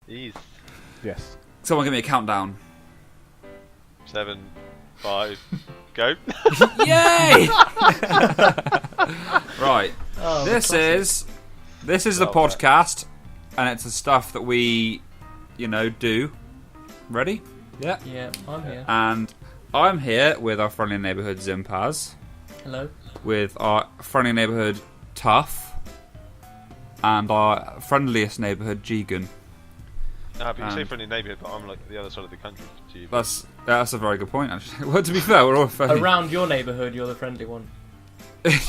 Ease. Yes. Someone give me a countdown. 7, 5, go. Yay! Right. Oh, This is the podcast, and it's the stuff that we, do. Ready? Yeah. Yeah, I'm here. And I'm here with our friendly neighbourhood Zimpaz, Hello. with our friendly neighbourhood Tough, and our friendliest neighbourhood Jigen. But you say friendly neighbourhood, but I'm like the other side of the country to you. That's a very good point, actually. Well, to be fair, we're all friendly. Around your neighbourhood, you're the friendly one.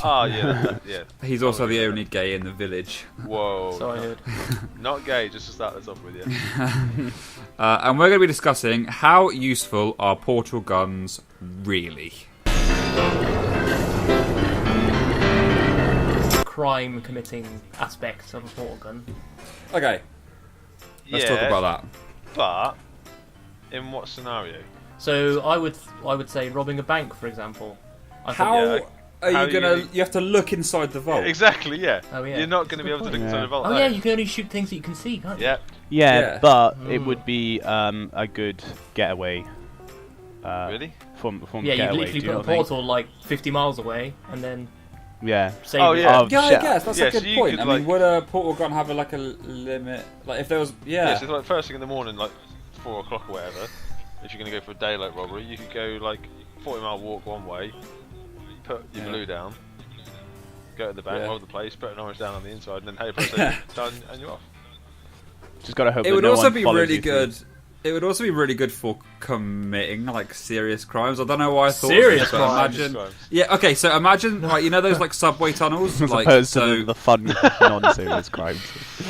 Oh, yeah, yeah. He's also the only gay in the village. Whoa. So I heard. Not gay, just to start this off with you. And we're going to be discussing how useful are portal guns really? Crime committing aspects of a portal gun. Okay, let's talk about that. But in what scenario? So I would say robbing a bank, for example. How are you gonna? You have to look inside the vault. Exactly, yeah. Oh, yeah. You're not going to be able to look inside the vault. Oh yeah, you can only shoot things that you can see, can't you? Yeah. Yeah, but it would be a good getaway. Really? From Yeah, you getaway, literally do you put a not think? portal like 50 miles away, and then Yeah. save Oh, it. yeah. Oh, Yeah, I shit. guess that's a so good you point. could, I mean, like- would a portal gun have a limit? Like, if there was, Yeah, so like first thing in the morning, like 4 o'clock or whatever, if you're going to go for a daylight robbery, you could go like 40-mile walk one way, put your blue down, go to the bank, rob the place, put an orange down on the inside, and then hey, press done, and you're off. Just gotta hope it that would no also one be follows really you through. good. It would also be really good for committing like serious crimes. I don't know why I thought Serious of this, but crimes? imagine. Yeah, okay. So imagine, like, you know those like subway tunnels, As like opposed so. to the fun, non-serious crimes.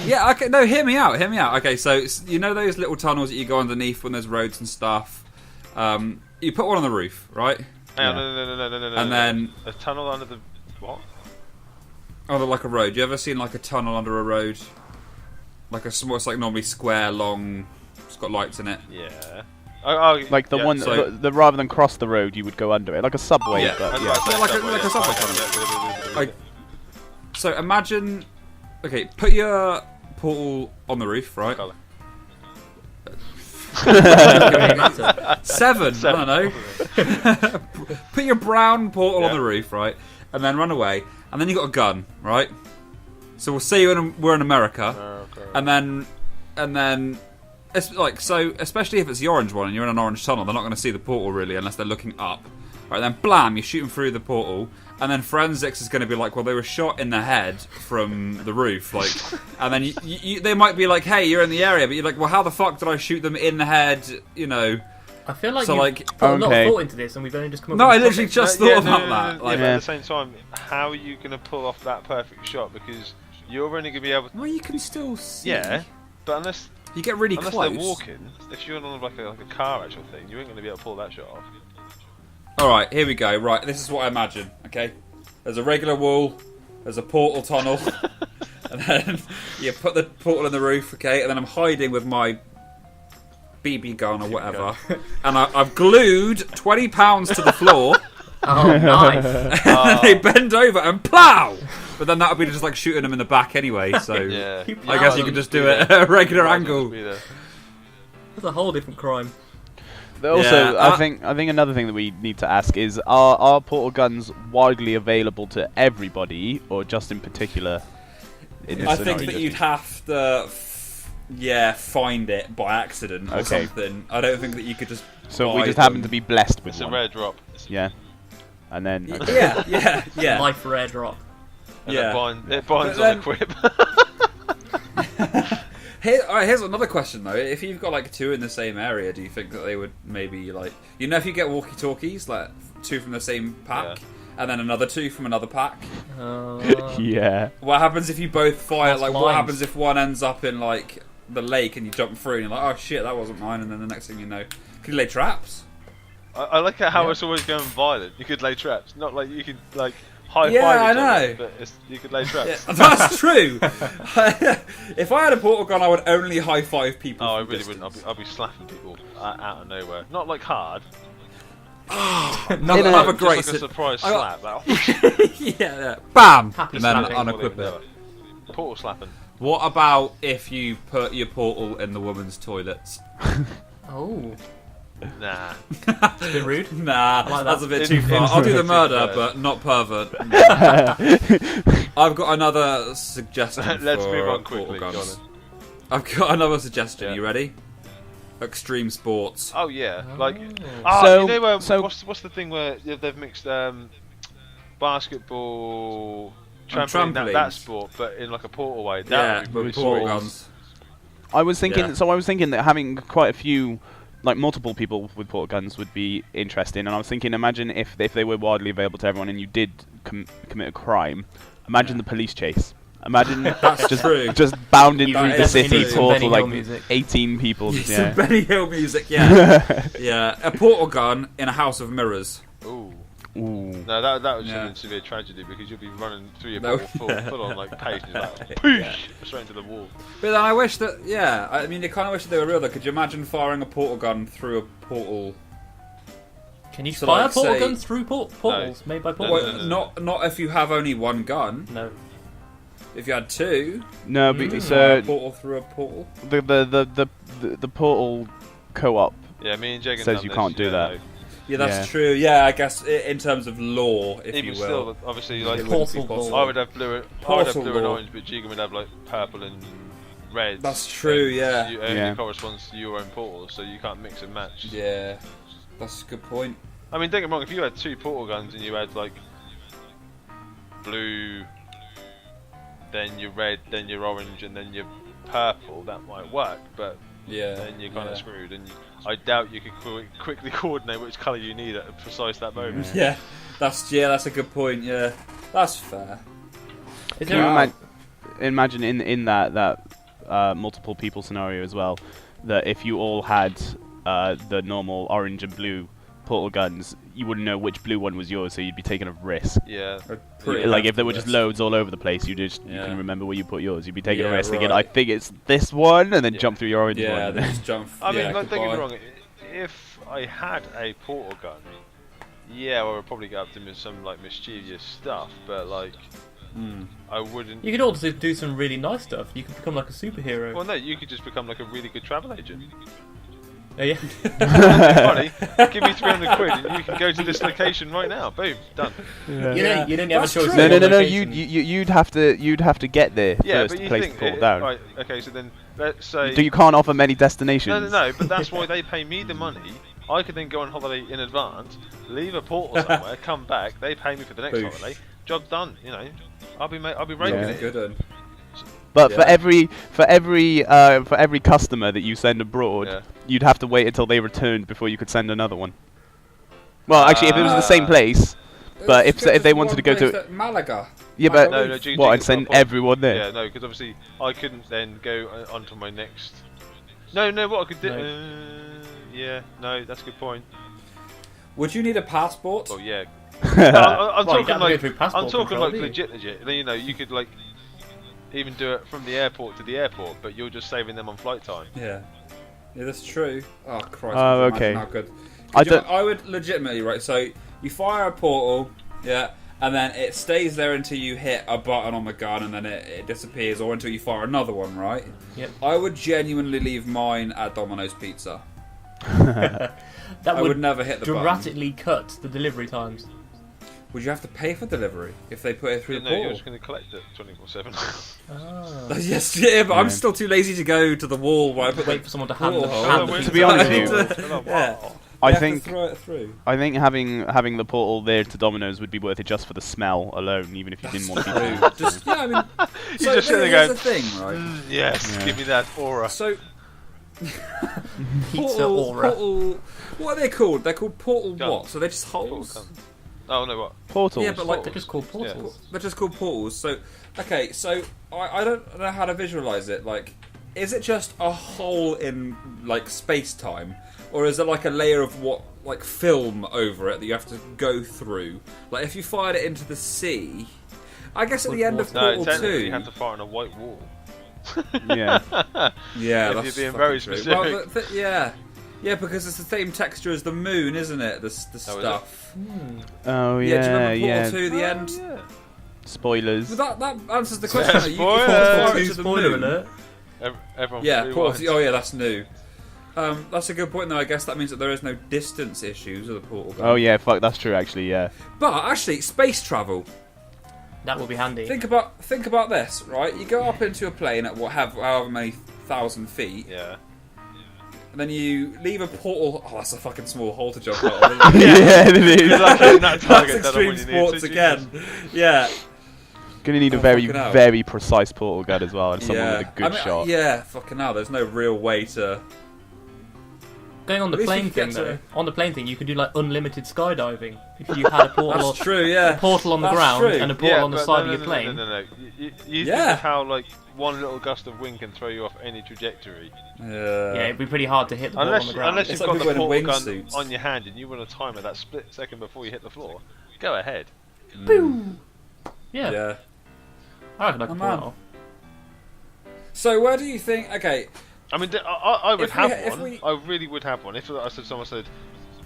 Yeah, okay. No, hear me out. Okay, so you know those little tunnels that you go underneath when there's roads and stuff. You put one on the roof, right? Hang on, Yeah. no. And then a tunnel under the what? under like a road. You ever seen like a tunnel under a road? Like a small, it's like normally square, long. It's got lights in it. Yeah. Oh, Like the yeah, one, so- the rather than cross the road, you would go under it, like a subway. Yeah. But, I was yeah. about to say like a subway tunnel. Like, so imagine. Okay, put your portal on the roof, right? Colour. Doesn't matter. Seven. I don't know. Put your brown portal on the roof, right, and then run away, and then you got a gun, right? So we'll say we're in America, Okay. and then, it's like so. Especially if it's the orange one and you're in an orange tunnel, they're not going to see the portal really unless they're looking up. Right, then blam, you shoot them through the portal, and then forensics is going to be like, well, they were shot in the head from the roof, like, and then they might be like, hey, you're in the area, but you're like, well, how the fuck did I shoot them in the head? You know. I feel like So, you've like- put a lot Okay. of thought into this, and we've only just come up No, with I this literally topic. just thought about that. Like, But Yeah. at the same time, how are you going to pull off that perfect shot? Because you're only going to be able to... well, you can still see. Yeah, but unless You get really they're close. walking, if you're on like a car actual thing, you ain't going to be able to pull that shot off. Alright, here we go. Right, this is what I imagine, okay? There's a regular wall, there's a portal tunnel, and then you put the portal in the roof, okay? And then I'm hiding with my BB gun or whatever. And I've glued 20 pounds to the floor, Oh, nice. and then they bend over and plow! But then that would be just like shooting them in the back anyway, so Yeah. I guess you can just do it at a regular angle. That's a whole different crime. But also, Yeah, I think another thing that we need to ask is: are portal guns widely available to everybody, or just in particular? In this I think scenario, that just- you'd have to, find it by accident or Okay. something. I don't think that you could just. So we buy just happen them. to be blessed with It's a one. rare drop. Yeah, and then Yeah. Life rare drop. And Yeah. it binds But on the quip. Here's another question though. If you've got like two in the same area, do you think that they would maybe like, if you get walkie-talkies, like two from the same pack, and then another two from another pack? yeah. What happens if you both fire? Cross Like, what lines. happens if one ends up in like the lake and you jump through and you're like, oh shit, that wasn't mine, and then the next thing you know, can you lay traps? I like how it's always going violent. You could lay traps, not like you could like high five Yeah, I each other, know. but you could lay traps. That's true. If I had a portal gun, I would only high five people. Oh, I from really distance. wouldn't. I'll be slapping people out of nowhere. Not like hard. Another Just great. like a surprise I slap. Like, yeah, Bam, Happy and then slapping. unequip it. portal slapping. What about if you put your portal in the woman's toilets? Oh, Nah. it's a bit rude. Nah, like that's that. a bit too far. I'll do the murder, but not pervert. I've got another suggestion. Let's for move on portal quickly, guns. Jonathan. I've got another suggestion. Yeah. You ready? Extreme sports. Oh yeah, like So- you know so- what's the thing where they've mixed basketball, And trampoline, that trampolines. sport, but in like a portal way. That Yeah, would be with pretty portal sweet. guns. I was thinking. Yeah. So I was thinking that having quite a few, like multiple people with portal guns, would be interesting. And I was thinking, imagine if they were widely available to everyone, and you did commit a crime. Imagine the police chase. Imagine That's true. just bounding That through the is city true. portal Benny like Hill music. 18 people. Some Yeah. Benny Hill music, yeah. Yeah, a portal gun in a house of mirrors. Ooh. Ooh. No, that would Yeah. be a severe tragedy because you'll be running through your No. portal full on like pace, and you're like poosh, straight into the wall. But then I wish that, yeah, I mean, you kind of wish that they were real though. Could you imagine firing a portal gun through a portal? Can you So, fire like, portal say- guns through portals made by No, portals? Well, not if you have only one gun. No. If you had two, No, but fire so a portal through a portal. the portal co-op. Yeah, me and Jagan Says done you this, can't do yeah, that. no. Yeah, that's Yeah. true. Yeah, I guess in terms of law, if Even you will. still, obviously, like it wouldn't be Portal possible. I would have blue and Portal blue and law. orange, but Jigan would have like purple and red. That's true, yeah. You only Yeah. corresponds to your own portal, so you can't mix and match. Yeah, that's a good point. I mean, don't get me wrong. If you had two portal guns and you had like blue, then your red, then your orange, and then your purple, that might work. But Yeah, then you're kind of yeah. screwed, and I doubt you could quickly coordinate which colour you need at precise that moment. Yeah, that's a good point. Yeah, that's fair. Is Can you there imagine in that multiple people scenario as well, that if you all had the normal orange and blue portal guns, you wouldn't know which blue one was yours, so you'd be taking a risk. Yeah. Like if there were just loads all over the place, you Yeah. can remember where you put yours. You'd be taking a Yeah, risk, thinking, right. I think it's this one, and then Yeah. jump through your orange Yeah, one. they just jump. I mean, yeah, like, don't get me goodbye. wrong. If I had a portal gun, yeah, I would probably get up to some like mischievous stuff, but like I wouldn't. You could also do some really nice stuff. You could become like a superhero. Well, no, you could just become like a really good travel agent. Oh, yeah. Money, give me 300 quid and you can go to this location right now. Boom, done. You don't have a That's choice. true. of No, what you'd location. you'd have to get there Yeah, first but to you place think the portal down. right? Okay, so then let's say You can't offer many destinations. no, but that's why they pay me the money. I could then go on holiday in advance, leave a portal somewhere, come back. They pay me for the next Boosh. holiday. Job done. You know, I'll be Yeah. raking it. Good one. But Yeah. for every customer that you send abroad, Yeah. you'd have to wait until they returned before you could send another one. Well, actually, if it was the same place, but if they wanted to go to Malaga. yeah, but No, what? I'd Jigan's got a send point. everyone there. Yeah, no, because obviously I couldn't then go onto my next. No, what I could do. No. Yeah, no, that's a good point. Would you need a passport? Well, yeah. No, I'm Well, you talking don't have to like go through passport I'm talking control, like do you? legit. You know, you could like even do it from the airport to the airport, but you're just saving them on flight time. Yeah. Yeah, that's true. Oh Christ! Oh, could you okay. imagine How good. I Could you- don't- I would legitimately right. So you fire a portal, yeah, and then it stays there until you hit a button on the gun, and then it disappears, or until you fire another one, right? Yep. I would genuinely leave mine at Domino's Pizza. That I would never hit the button. dramatically cut the delivery times. Would you have to pay for delivery if they put it through the No, you're portal? just going to collect it 24/7. Ah. Yes, yeah, but I'm Yeah. still too lazy to go to the wall where I put Wait the for someone to hand the, portal hand hole. the To be honest with you- Yeah. I You have think to throw it through. having the portal there to Domino's would be worth it just for the smell alone, even if you didn't want to be True. Just yeah, I mean, so just sitting there here's going, the thing, right? Yes, Yeah. give me that aura. So pizza aura. portal, what are they called? They're called portal Guns. what? So they're just Portal holes. guns. Oh no, what? portals. Yeah, but like They're just called portals. they're just called portals. So okay, so I don't know how to visualize it. Like, is it just a hole in like space time, or is there like a layer of what like film over it that you have to go through? Like if you fired it into the sea, I guess at the end of No, Portal technically 2. you have to fire on a white wall. yeah. Yeah, If that's you're being fucking very true. specific. Well, yeah, because it's the same texture as the moon, isn't it? The it? stuff. Oh Yeah, do you yeah, remember yeah. Portal 2, the Oh, end? yeah. Spoilers. But that answers the question. Spoiler alert. Everyone. Yeah, portals. Oh yeah, that's new. That's a good point though. I guess that means that there is no distance issues with the portal gun. Oh yeah, fuck, that's true actually. Yeah. But actually, space travel. That will be handy. Think about this, right? You go up into a plane at however many 1,000 feet. Yeah. And then you leave a portal. Oh, that's a fucking small hole to jump out of. Yeah, it is. That's extreme sports again. Yeah. Gonna need a very precise portal gun as well, and someone with a good shot. Yeah, fucking hell. There's no real way to. Going on the plane thing though, on the plane thing, you could do like unlimited skydiving if you had a portal. That's true, yeah. A portal on the ground and a portal on the side of your plane. No. You think of how like one little gust of wind can throw you off any trajectory. Yeah, it'd be pretty hard to hit the portal on the ground. Unless you've got the portal gun on your hand and you want to time it that split second before you hit the floor. Go ahead. Boom. Yeah. Yeah. I reckon I could pull it off. So where do you think? Okay. I mean, I would have one. I really would have one. If someone said, "Do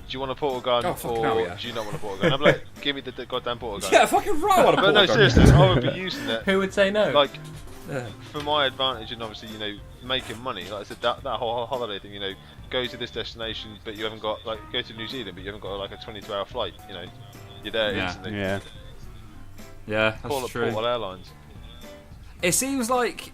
you want a portal gun or do you not want a portal gun?" I'm like, "Give me the goddamn portal gun." Yeah, fucking right. I want a portal gun. But no, seriously, I would be using it. Who would say no? Like, for my advantage and obviously, making money. Like I said, that whole holiday thing. Go to this destination, but you haven't got go to New Zealand, but you haven't got like a 22-hour flight. You're there instantly. Yeah. Yeah, that's Call it true. Portal Airlines. It seems like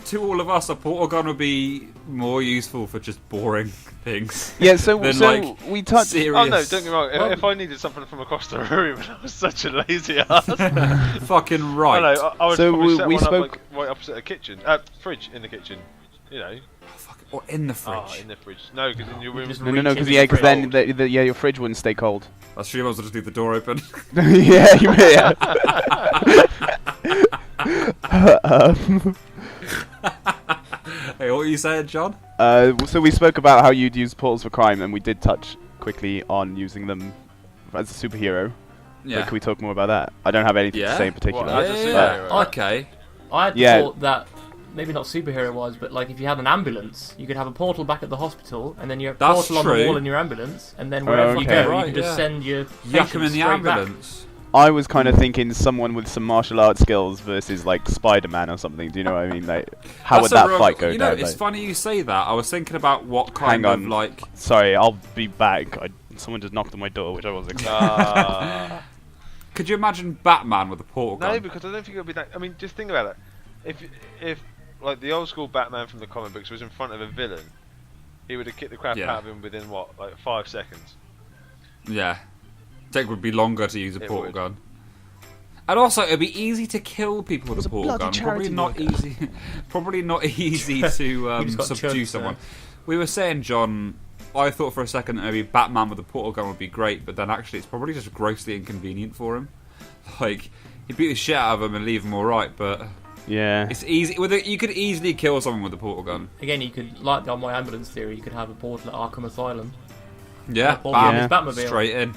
to all of us, a portal gun would be more useful for just boring things. Yeah, so we touched. Serious. Oh no, don't get me wrong. If I needed something from across the room, and I was such a lazy ass. Fucking right. I know. I would probably set one spoke up, right opposite a kitchen, fridge in the kitchen. Or in the fridge. Oh, in the fridge. No, because in your room. No, because then your fridge wouldn't stay cold. That's true. I was just leave the door open. Yeah, you may. Hey, what were you saying, John? So we spoke about how you'd use portals for crime, and we did touch quickly on using them as a superhero. Yeah. But can we talk more about that? I don't have anything to say in particular. What, as a superhero? Okay. I had thought that maybe not superhero-wise, but like if you had an ambulance, you could have a portal back at the hospital, and then you have a portal on the wall in your ambulance, and then wherever you go, you can just send your Yuck 'em in the ambulance. Back. I was kind of thinking someone with some martial arts skills versus like Spider-Man or something. Do you know what I mean? Like, how would that fight go down? It's funny you say that. I was thinking about what kind of like. Sorry, I'll be back. Someone just knocked on my door, which I wasn't expecting. Could you imagine Batman with a portal gun? No, because I don't think it would be that. I mean, just think about it. If like the old school Batman from the comic books was in front of a villain, he would have kicked the crap out of him within what, like 5 seconds. Yeah. It would be longer to use a portal gun. And also, it'd be easy to kill people with a portal gun. Probably not easy. Probably not easy to subdue someone. We were saying, John. I thought for a second that maybe Batman with a portal gun would be great, but then actually it's probably just grossly inconvenient for him. Like, he'd beat the shit out of him and leave him alright, but yeah, it's easy. You could easily kill someone with a portal gun. Again, you could, like on my ambulance theory, you could have a portal at Arkham Asylum. Yeah, bam, Batmobile. Straight in.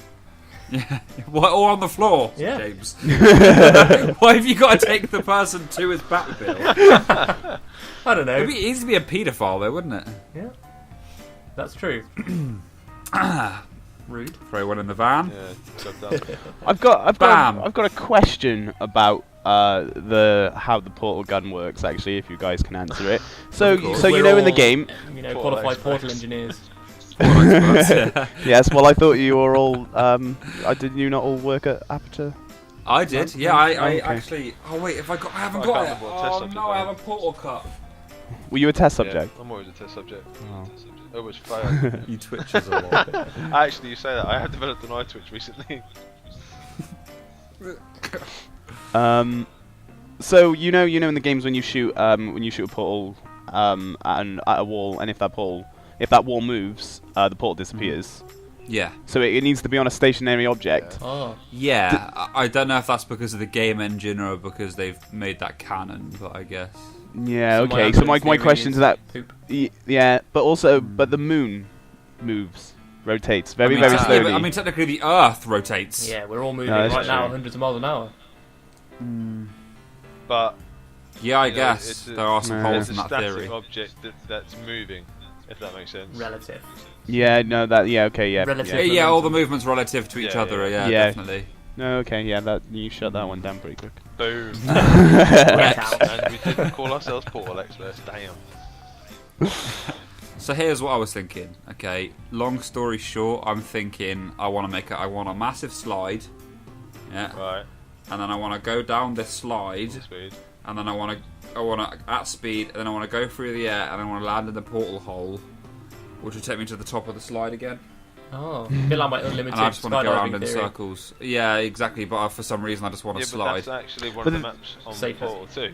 Yeah, or on the floor, James. Why have you got to take the person to his Batmobile? I don't know. It'd be easy to be a paedophile, though, wouldn't it? Yeah, that's true. Rude. Throw one in the van. Yeah, I've got a question about how the portal gun works. Actually, if you guys can answer it. So in the game, qualified portal engineers. Yes, well, I thought you were all. Did you not all work at Aperture? I did. Yeah, I actually. Oh wait, I haven't got it. Oh no, I have a portal cup. Were you a test subject? I'm always a test subject. I always fail. You twitches a lot. Actually, you say that. I have developed an eye twitch recently. So in the games when you shoot a portal at a wall, and if that wall moves, the portal disappears. Yeah. So it needs to be on a stationary object. Yeah. Oh. Yeah, I don't know if that's because of the game engine or because they've made that canon, but I guess. Yeah. Okay. So my question to that. Yeah, but the moon moves, rotates very slowly. I mean, technically the Earth rotates. Yeah, we're all moving right now, hundreds of miles an hour. But yeah, I guess there are some holes in that theory. It's a static object that's moving, if that makes sense. Relative. Yeah. No. That. Yeah. Okay. Yeah. Relative. Yeah. All the movements relative to each other. Yeah. Definitely. No, okay, yeah, that you shut that one down pretty quick. Boom. Blackout. And we didn't call ourselves portal experts. Damn. So here's what I was thinking. Okay, long story short, I'm thinking I want a massive slide. Yeah. Right. And then I want to go down this slide. Speed. And then I want to at speed, and then I want to go through the air, and I want to land in the portal hole, which will take me to the top of the slide again. Oh, a bit like my unlimited And I just want to go around in theory. circles. Yeah, exactly. But for some reason, I just want to slide. But that's actually one of the maps on the portal too.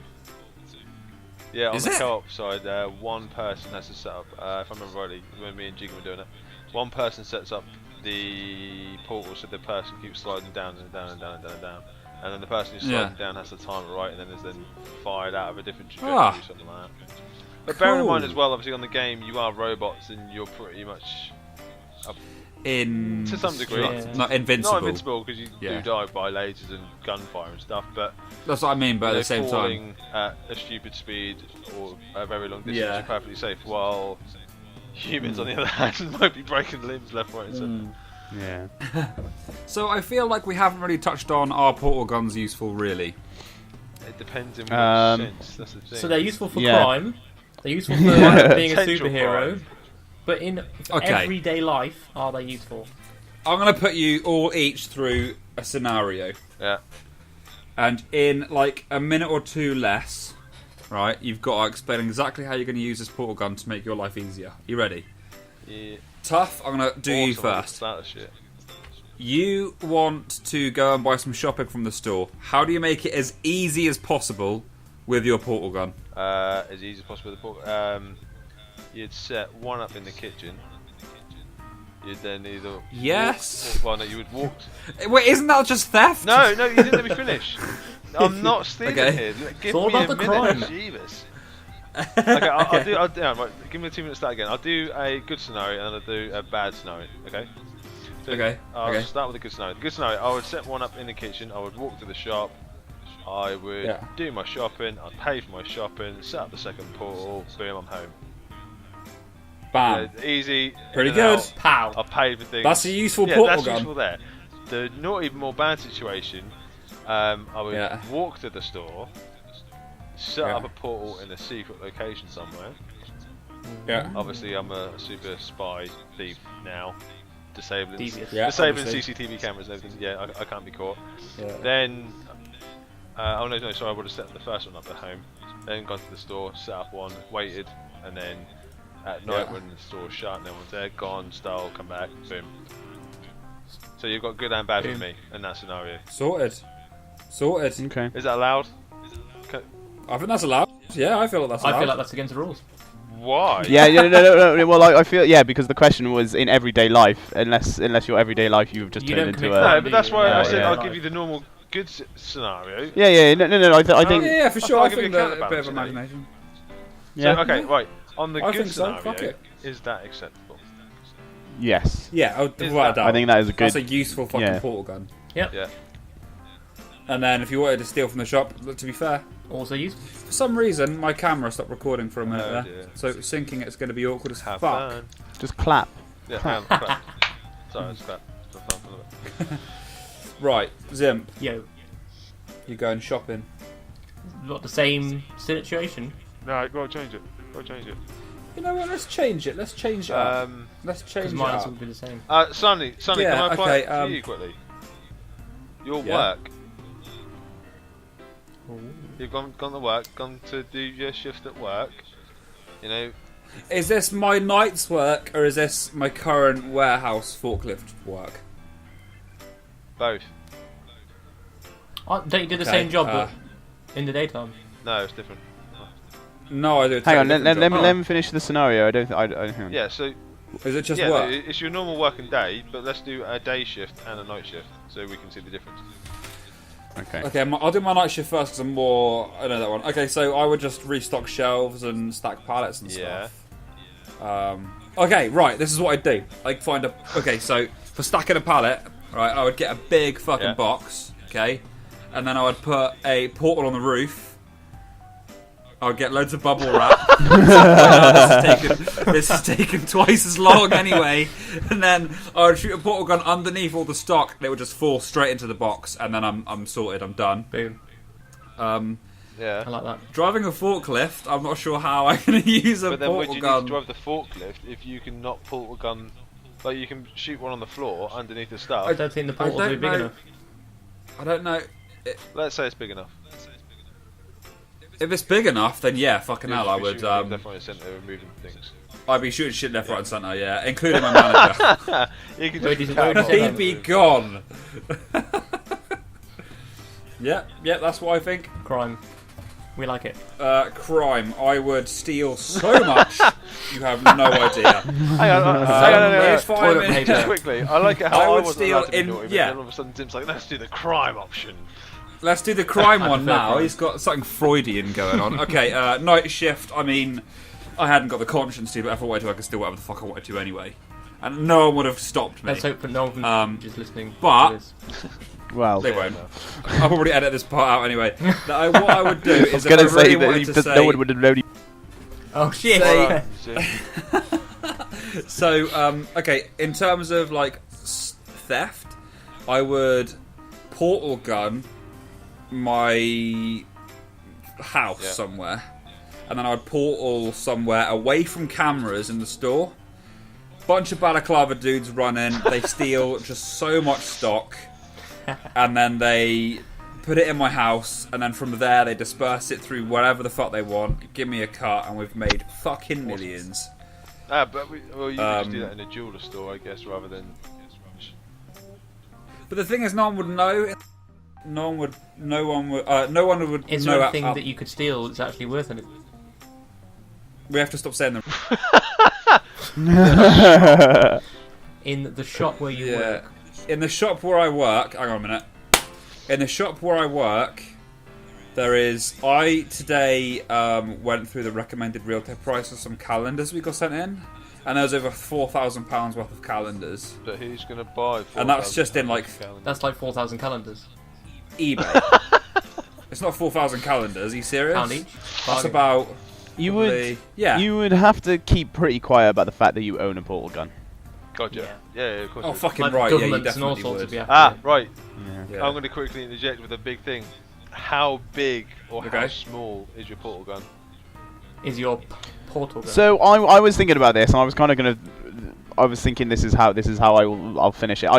Yeah, on the co-op side, one person has to set up. If I remember rightly, when me and Jigan were doing it, one person sets up the portal so the person keeps sliding down and down and down and down and down. And then the person who's sliding down has to time it right, and then is then fired out of a different trajectory or something like that. But bear in mind as well, obviously on the game you are robots and you're pretty much to some degree not invincible. Not invincible because you do die by lasers and gunfire and stuff. But that's what I mean. But at the same falling time, at a stupid speed or a very long distance, you're perfectly safe. While humans, on the other hand, might be breaking limbs left, right, and centre. Yeah. So I feel like we haven't really touched on are portal guns useful, really? It depends in which sense. That's the thing. So they're useful for crime. They're useful for being a superhero. Crime. But in everyday life, are they useful? I'm going to put you all each through a scenario. Yeah. And in like a minute or two less, right, you've got to explain exactly how you're going to use this portal gun to make your life easier. You ready? Yeah. Tough, I'm going to do you first. You want to go and buy some shopping from the store. How do you make it as easy as possible with your portal gun? As easy as possible with the portal. You'd set one up in the kitchen. You'd then either you would walk. Wait, isn't that just theft? No, you didn't let me finish. I'm not stealing here. Give me a minute, Jeeves. Okay, I'll do. Right, give me 2 minutes. Start again. I'll do a good scenario and then I'll do a bad scenario. Okay. So I'll start with a good scenario. The good scenario. I would set one up in the kitchen. I would walk to the shop. I would do my shopping. I'd pay for my shopping. Set up the second portal. Boom, I'm home. Bam. Easy. Pretty good. Pow. I've paid for things. That's a useful portal gun. That's useful there. The not even more bad situation. I would walk to the store. Set up a portal in a secret location somewhere. Yeah. Obviously, I'm a super spy thief now. Disabling CCTV cameras and everything. Yeah, I can't be caught. Yeah. Then, sorry, I would have set the first one up at home. Then gone to the store, set up one, waited, and then at night when the store's shut and no one's there, gone, stole, come back, boom. So you've got good and bad with me in that scenario. Sorted. Okay. Is that allowed? I think that's allowed. Yeah, I feel like that's allowed. I feel like that's against the rules. Why? No. Well, I feel because the question was in everyday life, unless your everyday life you've just turned into a. No, but that's why I said I'll give you the normal good scenario. Yeah. No. I think. Yeah, for sure. I think a bit of imagination. Yeah. So, okay, right. On the good scenario, is that acceptable? Yes. Yeah, I think that is a good. That's a useful fucking portal gun. Yep. Yeah. And then if you wanted to steal from the shop, to be fair, also useful. For some reason, my camera stopped recording for a minute there. Dear. So syncing it's going to be awkward as fuck. Fun. Just clap. Yeah, clap. Sorry, just clap. Right, Zimp. Yo. You're going shopping. Not the same situation. No, go change it. You know what? Let's change it. Let's change it up. Let's change it mine up. will be the same. Sonny, can I apply it to you quickly? Your work. Ooh. You've gone to work, gone to do your shift at work. You know. Is this my night's work or is this my current warehouse forklift work? Both. Don't you do the same job but in the daytime? No, it's different. No, I do. Hang on, let me finish the scenario. Hang on. Yeah, so. Is it just work? No, it's your normal working day, but let's do a day shift and a night shift so we can see the difference. Okay, I'll do my night shift first because I know that one. Okay, so I would just restock shelves and stack pallets and stuff. Okay, right, this is what I'd do. So for stacking a pallet, right, I would get a big fucking box, okay? And then I would put a portal on the roof. I'll get loads of bubble wrap. This has taken twice as long anyway. And then I would shoot a portal gun underneath all the stock, and it would just fall straight into the box. And then I'm sorted. I'm done. Boom. Yeah. I like that. Driving a forklift, I'm not sure how I'm going to use a But then portal would you gun. need to drive the forklift if you can not portal gun? Like you can shoot one on the floor underneath the stuff. I don't think the portal will be big enough. I don't know. Let's say it's big enough. If it's big enough, then yeah, fucking hell, I would. Left, right, and centre, removing things. I'd be shooting shit left, right, and centre, yeah, including my manager. You can Where just did you- He'd be gone. Yeah, that's what I think. Crime. We like it. Crime. I would steal so much. You have no idea. Hang on. Here's Toilet fireman. paper. Just quickly, I like it how I I would wasn't steal allowed to be in- naughty, but yeah. then all of a sudden Tim's like, let's do the crime option. Let's do the crime one fair now. crime. He's got something Freudian going on. Okay, night shift. I mean, I hadn't got the conscience to, but if I wanted to, I could still whatever the fuck I wanted to anyway. And no one would have stopped me. Let's hope that no one is listening but- to this. Well, They won't. I'll probably edit this part out anyway. What I would do is I was going to if I say really that wanted to say... no one would have known. Oh shit! So, okay, in terms of like theft, I would portal gun my house somewhere, and then I'd portal somewhere away from cameras in the store. Bunch of balaclava dudes run in, they steal just so much stock, and then they put it in my house, and then from there they disperse it through whatever the fuck they want, give me a cut, and we've made fucking millions. But you could just do that in a jeweler store, I guess, rather than. But the thing is, no one would know. No one would Is know. there anything that you could steal that's actually worth anything? We have to stop saying them. In the shop where you work. In the shop where I work, hang on a minute. In the shop where I work, there is. I today went through the recommended retail price of some calendars we got sent in, and there was over £4,000 worth of calendars. But who's going to buy? And that's just in like That's like 4,000 calendars. eBay. It's not 4,000 calendars. Are you serious? Pound each. That's Bargain. about. You probably- would, yeah. You would have to keep pretty quiet about the fact that you own a portal gun. Gotcha. Yeah, of course. Oh, you would. fucking Like right. Yeah, you governments and all definitely sorts would. of yeah. Ah, right. Yeah. I'm going to quickly interject with a big thing. How big or how Okay. small is your portal gun? Is your portal gun? So I was thinking about this, and I was kind of gonna. I was thinking this is how I'll finish it.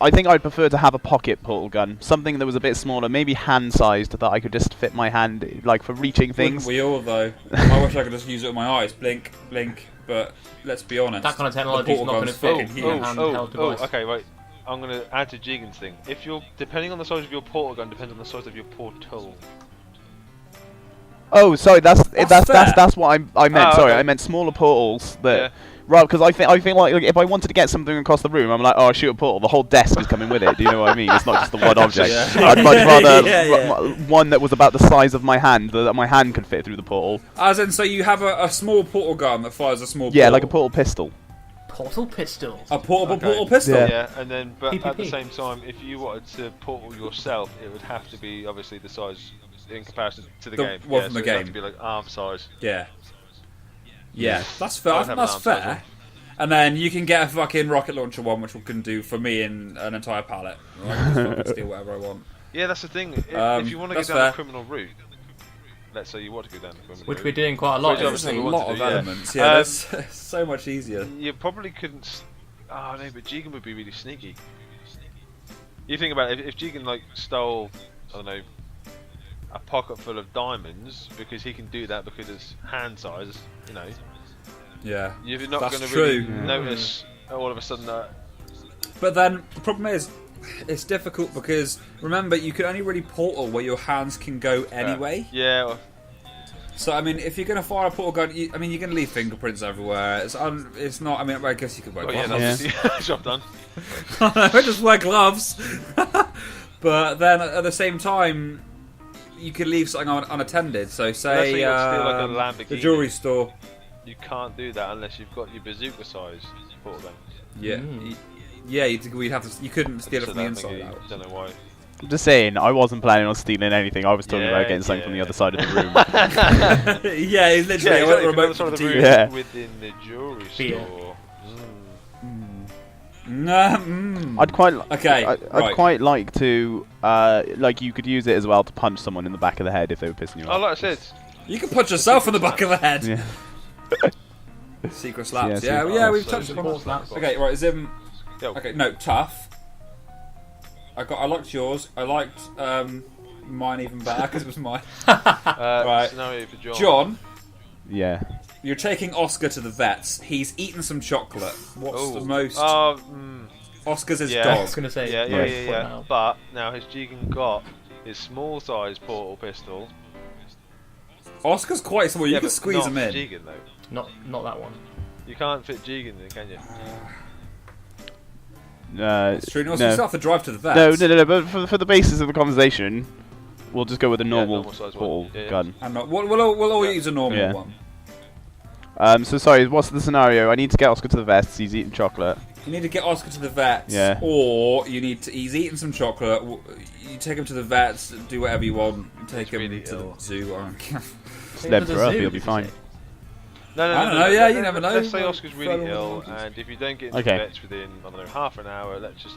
I think I'd prefer to have a pocket portal gun, something that was a bit smaller, maybe hand-sized, that I could just fit my hand, like for reaching things. Wouldn't we all though? I wish I could just use it with my eyes, blink, blink. But let's be honest, That kind of technology is not going to fit in a handheld device. okay, right. I'm going to add to Jigen's thing. If you're depending on the size of your portal gun, depends on the size of your portal. Oh, sorry, that's fair. what I meant. Ah, Sorry, okay. I meant smaller portals. That Yeah. right, because I think like if I wanted to get something across the room, I'm like, oh, shoot a portal. The whole desk is coming with it. Do you know what I mean? It's not just the one object. Yeah. I'd much rather Yeah. one that was about the size of my hand, that my hand could fit through the portal. as in, so you have a small portal gun that fires a small. Yeah, portal. like a portal pistol. Portal pistol. A portable Okay. portal pistol. Yeah. Yeah, and then but at the PPP. same time, if you wanted to portal yourself, it would have to be obviously the size in comparison to the game. one Yeah, from so the it'd have game. to be like arm size. Yeah. Yeah, that's fair. I'd I think have that's an answer fair. And then you can get a fucking rocket launcher one, which can do for me in an entire pallet. I can just fucking steal whatever I want. Yeah, that's the thing. If you want to go that's down fair. the criminal route, let's say you want to go down the criminal Which route, we're doing quite a lot. Which of. obviously There's a we want lot to of do, yeah. elements. Yeah, that's so much easier. you probably couldn't. Oh no, but Jigen would be really sneaky. You think about it, if Jigen like stole, I don't know, a pocket full of diamonds, because he can do that because it's hand size, you know. Yeah. You're not That's going to really true. notice all of a sudden that. But then the problem is, it's difficult because remember you can only really portal where your hands can go anyway. Yeah. Well, So I mean, if you're going to fire a portal gun, you're going to leave fingerprints everywhere. It's not. I mean, I guess you could wear yeah, gloves. that's job done. I just wear gloves. But then at the same time, you could leave something unattended. So Let's say say you steal like a Lamborghini. the jewelry store. You can't do that unless you've got your bazooka size portal gun. Yeah, yeah. We'd have to. You couldn't steal it So from the that inside thingy, out. Don't know why. I'm just saying, I wasn't planning on stealing anything. I was talking about getting something from the other side of the room. Yeah, he's literally exactly, remote side of the room within the jewelry store. I'd quite I'd quite like to like you could use it as well to punch someone in the back of the head if they were pissing you off. Oh, like I said, you can punch yourself in the back of the head. Yeah. Secret slaps. Yeah, Yeah, we've touched upon slaps. Okay, right, Zim. Yo. Okay, no, tough. I liked yours. I liked mine even better because it was mine. Right. Scenario for John. John, Yeah. you're taking Oscar to the vets. He's eaten some chocolate. What's the most? Oscar's his Yeah. dog. I was going to say. Yeah. But now his Jigen got his small size portal pistol. Oscar's quite small. You can squeeze him in. Jigen though. Not that one. You can't fit Jigen in, can you? It's true. You still have to drive to the vets. No. But for the basis of the conversation, we'll just go with a normal size portal one. Yeah. gun. And we'll all use a normal one. So sorry, what's the scenario? I need to get Oscar to the vets. He's eating chocolate. You need to get Oscar to the vets, or you need to. He's eaten some chocolate. You take him to the vets. Do whatever you want. Take him really to ill. the zoo. Just let him throw up. He'll be fine. No, I don't know. Yeah, you never know. Let's say Oscar's really ill, and if you don't get into the vets within, I don't know, half an hour, let's just,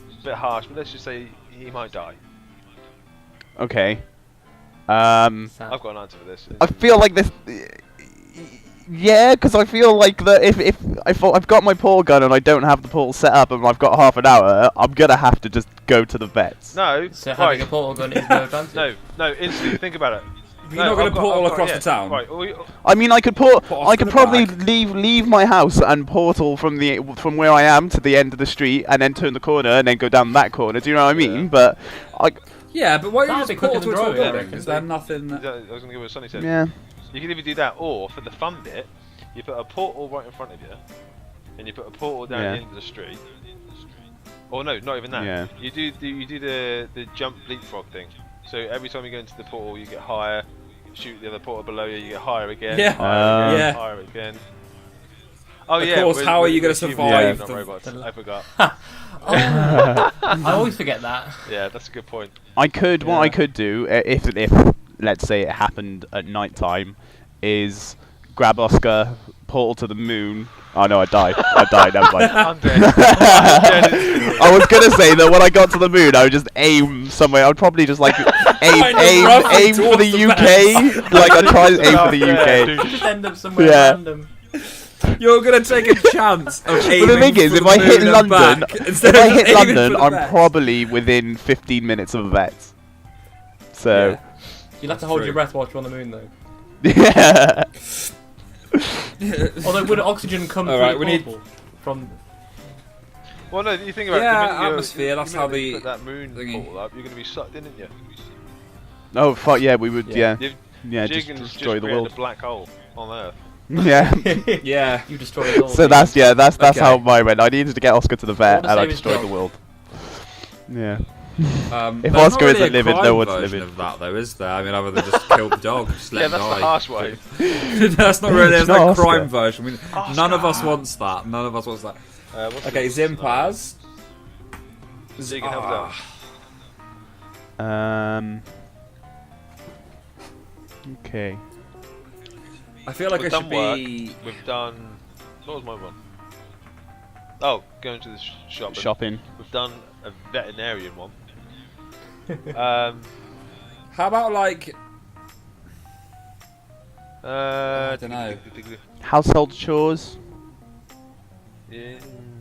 it's a bit harsh, but let's just say he might die. Okay. I've got an answer for this. I feel like this. Yeah, because I feel like that if I've got my portal gun and I don't have the portal set up and I've got half an hour, I'm gonna have to just go to the vets. No. So having a portal gun is no advantage. No. Instantly think about it. You're not going to portal across the town. Right. I mean, I could probably leave my house and portal from where I am to the end of the street and then turn the corner and then go down that corner. Do you know what I mean? But yeah, but why don't you That'd just be quicker portal to a than tall driving, building? Is there nothing? I was going to give it a Sonny said. yeah. You can either do that, or for the fun bit, you put a portal right in front of you, and you put a portal down the end of the street. Or no, not even that. Yeah. You do the jump leapfrog thing. So every time you go into the portal, you get higher. Shoot the other portal below you, you get higher again. Yeah. Higher again. Oh Of course, how are you going to survive? Not robots. I forgot. I always forget that. Yeah, that's a good point. What I could do if let's say it happened at night time, is grab Oscar, portal to the moon. Oh no, I died. Never mind. I'm dead. I was gonna say that when I got to the moon, I would just aim somewhere. I'd probably just like aim for the UK. Like I'd try to aim for the UK. Just end up somewhere random. You're gonna take a chance of aiming. But the thing is, if I hit London, I'm vets. probably within 15 minutes of a vet. So You'll have to hold your breath while you're on the moon, though. yeah. Although, would oxygen come through the portal from? Well, no, you think about it. Atmosphere. That's how you put that moon portal up. You're going to be sucked in, aren't you? Oh fuck yeah, we would. Yeah. Just destroy the world. A black hole on Earth. Yeah. Yeah. You destroy it all. So that's how mine went. I needed to get Oscar to the vet, and I destroyed the world. Yeah. If Oscar really isn't living, no one's living. Of that though, is there? I mean, other than just kill the dog, just let him that's die. the harsh way. That's not really. There's no Oscar. crime version. I mean, none of us wants that. None of us wants that. Okay, Zimpaz. So you can have that. Okay. I feel like We've I should done be. We've done. What was my one? Oh, going to the Shopping. We've done a veterinarian one. How about like? I don't know. Household chores.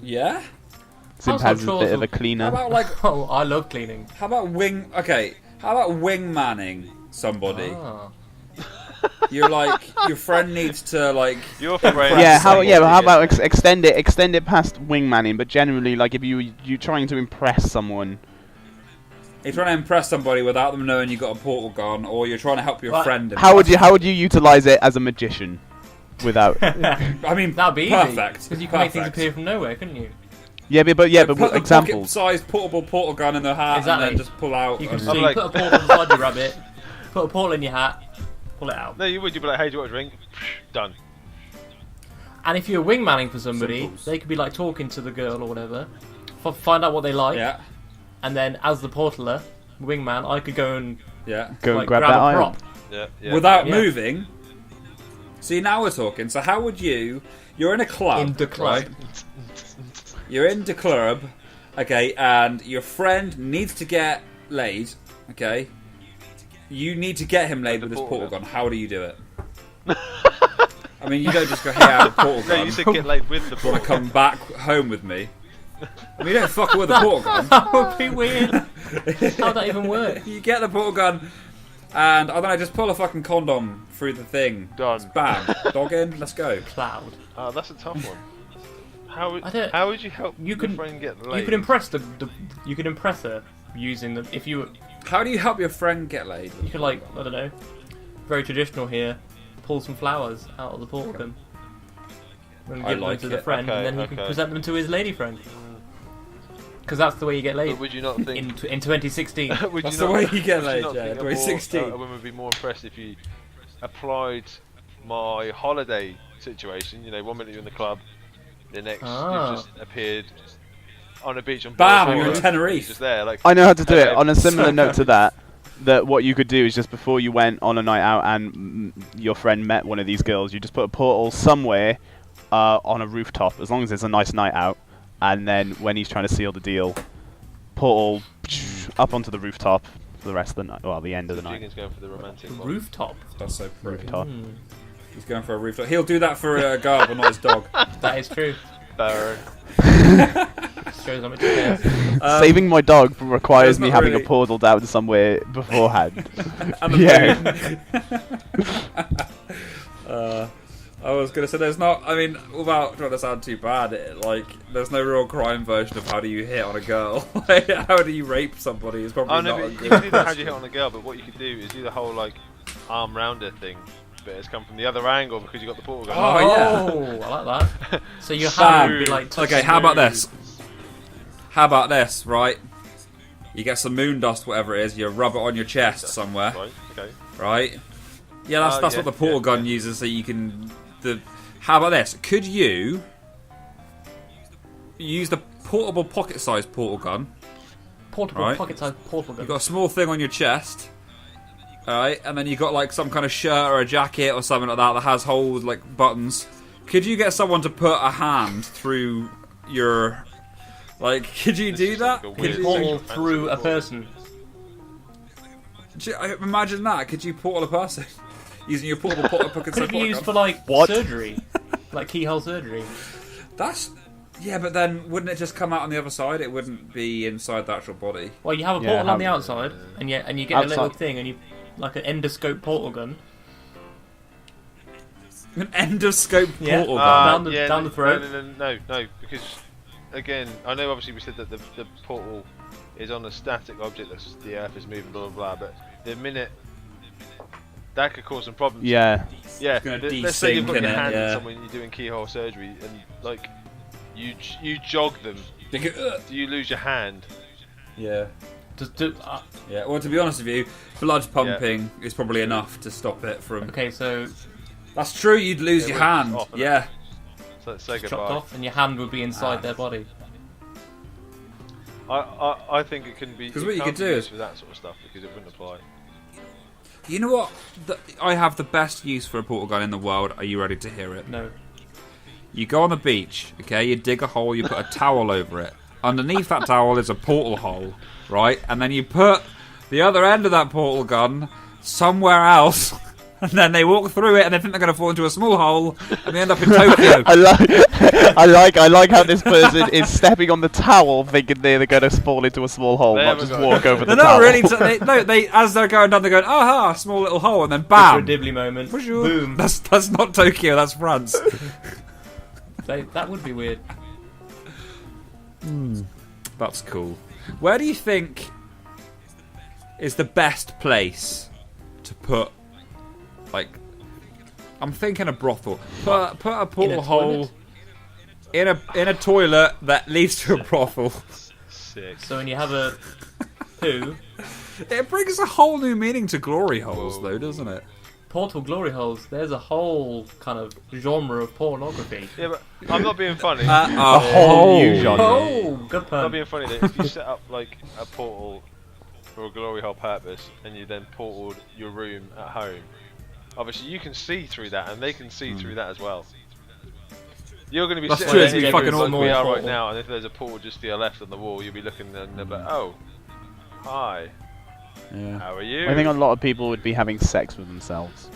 Yeah. Zimpaz is a bit of a How cleaner. about like? Oh, I love cleaning. How about wing? Okay. How about wing manning somebody? Ah. You're like your friend needs to like. Your friend. Yeah, how about extend it past wingmanning, but generally, like if you trying to impress someone. You're trying to impress somebody without them knowing you got a portal gun, or you're trying to help your friend. How would you utilize it as a magician, without? I mean, that'd be perfect. Because you can make things appear from nowhere, couldn't you? Yeah, but put examples. a pocket-sized portable portal gun in the hat, Exactly. and then just pull out. You can and- put a portal inside your rabbit, put a portal in your hat, pull it out. No, you would. You'd be like, hey, do you want a drink? Done. And if you're wingmanning for somebody, Simples. they could be like talking to the girl or whatever, find out what they like, Yeah. and then as the portaler, wingman, I could go and Go like, grab grab that a item. prop. Without moving. See, now we're talking. So how would you're in a club. In the club. Right? You're in the club, okay, and your friend needs to get laid, okay? You need to get him laid with this portal gun. How do you do it? I mean, you don't just go, here, I have a portal gun. No, you said get laid with the portal Want to come back home with me? I mean, you don't fuck with the portal gun. That would be weird. How'd that even work? You get the portal gun, and I don't know, just pull a fucking condom through the thing. Done. Bam. Dog in, let's go. Cloud. That's a tough one. How would you help your friend get laid? You could impress you could impress her using the if you. How do you help your friend get laid? You could like I don't know, very traditional here. Pull some flowers out of the portal gun and give them to the friend, and then he can present them to his lady friend. Because that's the way you get laid. But would you not think in 2016? That's the way you get laid. Yeah, 2016. A woman would be more impressed if you applied my holiday situation. You know, 1 minute you're in the club, the next you've just appeared on a beach on Bam, you're in Tenerife. Just there, like I know how to do it. On a similar note to that, what you could do is just before you went on a night out and your friend met one of these girls, you just put a portal somewhere on a rooftop, as long as it's a nice night out, and then when he's trying to seal the deal, portal up onto the rooftop for the rest of the night, well, the end of the night. Jiggins going for the romantic one. Rooftop. That's so pretty. Rooftop. He's going for a rooftop. He'll do that for a girl, but not his dog. That is true. Baron. Shows how much he cares. Saving my dog requires there's me not having really- a portal down somewhere beforehand. And the I was going to say, there's not, I mean, without trying to sound too bad, there's no real crime version of how do you hit on a girl. How do you rape somebody is probably not a you good can do the how version. do you hit on a girl, but what you could do is do the whole like arm rounder thing, but it's come from the other angle because you got the portal gun. Oh, yeah. Oh, I like that. So your hand would be like. Okay, how about this? How about this, right? You get some moon dust, whatever it is, you rub it on your chest somewhere, Right. Okay. right? Yeah, that's what the portal gun uses, so you can... How about this? Could you use the portable pocket-sized portal gun? Portable Right. pocket-sized portal gun. You've got a small thing on your chest, alright? And then you've got like some kind of shirt or a jacket or something like that has holes, like buttons. Could you get someone to put a hand through your... Like, could you do that? Like a Could weird you portal through a person. imagine that? Could you portal a person using your portable pocket Could sized it be portal used gun? for like What? surgery, like keyhole surgery? That's... Yeah, but then wouldn't it just come out on the other side? It wouldn't be inside the actual body. Well, you have a Yeah, portal on the how- outside, and you get a little Outside. thing, and you like an endoscope portal gun. An endoscope Yeah. portal gun. Down the throat. No, because again, I know obviously we said that the portal is on a static object, that's the Earth is moving, blah blah blah. But the minute that could cause some problems. Yeah. Yeah. gonna Let's say you've got desync, your innit? hand in Yeah. someone, you're doing keyhole surgery, and like you jog them. You go, Do you lose your hand? yeah. Just do, Yeah, well, to be honest with you, blood pumping is probably enough to stop it from... okay, so That's true, you'd lose It your would, hand. often. Yeah. So let's say chopped goodbye. off, and your hand would be inside their body. I think it can be. 'Cause it what you can't could be do used is- for that sort of stuff because it wouldn't apply. You know what? I have the best use for a portal gun in the world. Are you ready to hear it? No. You go on the beach, okay? You dig a hole, you put a towel over it. Underneath that towel is a portal hole, right? And then you put the other end of that portal gun somewhere else, and then they walk through it, and they think they're going to fall into a small hole, and they end up in Tokyo. I like how this person is stepping on the towel, thinking they're going to fall into a small hole, They not haven't just got walk it. over the They're towel. not really. They as they're going down, they're going, aha, small little hole, and then For a bam. dibbly moment. Bonjour. Boom. That's not Tokyo. That's France. That would be weird. That's cool. Where do you think is the best place to put, like, I'm thinking a brothel. Put a portal hole in a toilet that leads to a brothel. Sick. So when you have a poo, It brings a whole new meaning to glory holes, Whoa. though, doesn't it? portal glory holes. There's a whole kind of genre of pornography. Yeah, but I'm not being funny. A whole new genre. Oh, good I'm pun. not being funny. That if you set up like a portal for a glory hole purpose, and you then portaled your room at home, obviously you can see through that, and they can see through that as well. You're going to be That's sitting true, there it's in your fucking room like we are awful. right now, and if there's a portal just to your left on the wall, you'll be looking and they'll be like, oh, hi, Yeah. how are you? I think a lot of people would be having sex with themselves.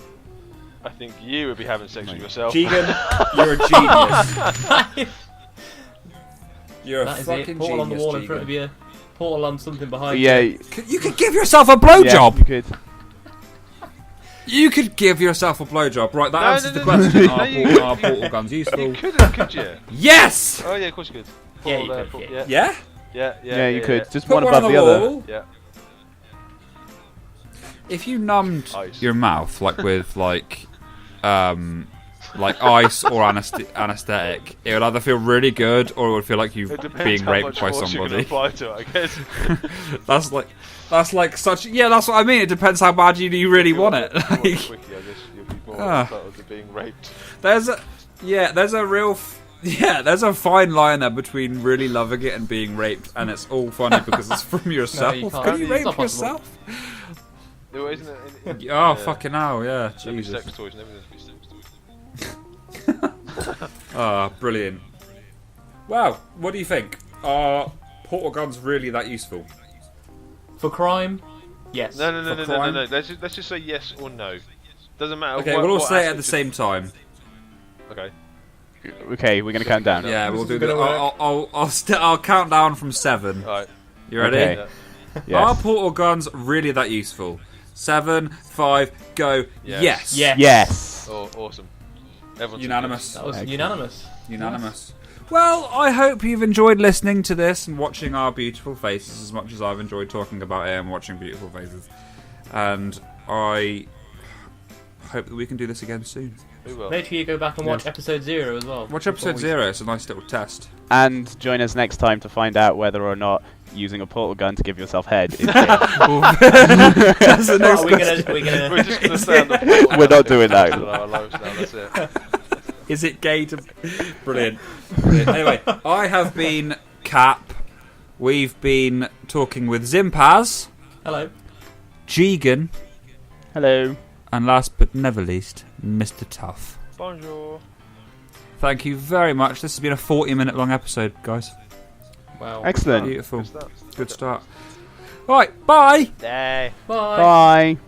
I think you would be having sex with yourself. Keegan, you're a genius. You're a That is fucking it. Portal on the genius, wall in front of you. Portal on something behind Yeah, you. You could give yourself a yeah, blowjob. you could. You could give yourself a blowjob. Right, that No, answers no, the no, question. no, Are portal guns useful? You couldn't, could you? Yes! Oh yeah, of course you could. Yeah, you Portal could, there, yeah. Yeah? Yeah, you could. Just Put one one above on the the other. wall. Yeah. If you numbed Ice. your mouth like with like ice or anesthetic, it would either feel really good or it would feel like you've It depends being how raped much by force you're somebody. gonna apply to it, I guess. That's like such. Yeah, that's what I mean. It depends how bad you really want it. If you're Like, quicker, I guess you'll be more Ah. entitled to being raped. there's a fine line there between really loving it and being raped, and it's all funny because it's from yourself. you can't. Can you It's rape not possible. yourself? No, isn't it? Oh Yeah. fucking hell! Yeah, There'll be Jesus. sex toys and everything. Ah, brilliant. Wow, what do you think? Are portal guns really that useful? For crime, yes. No. For crime? Let's just say yes or no. Doesn't matter. Okay, what, we'll all what say it at the aspect same time. of- Okay. Okay, we're gonna count down. Yeah, we'll is do gonna that. I'll count down from 7. All right. You ready? Okay. Yeah. Are Yes. portal guns really that useful? 7, 5, go. Yes. Yes. Yes. Yes. Oh, awesome. Everyone's Unanimous. That was Excellent. unanimous. Unanimous. Well, I hope you've enjoyed listening to this and watching our beautiful faces as much as I've enjoyed talking about it and watching beautiful faces. And I hope that we can do this again soon. We will. Make sure you go back and watch episode 0 as well. Watch episode 0, it's a nice little test. And join us next time to find out whether or not using a portal gun to give yourself head is gay. That's the next We're question. We're just going to stay on the portal. We're not doing that. For our lives now, that's it. Is it gay to... Brilliant. Brilliant. Anyway, I have been Cap. We've been talking with Zimpaz, Hello. Jegan, Hello. and last but never least, Mr. Tough. Bonjour. Thank you very much. This has been a 40-minute long episode, guys. Wow. Excellent. Beautiful. Good stuff. Good start. Right, bye! Bye. Bye. Bye.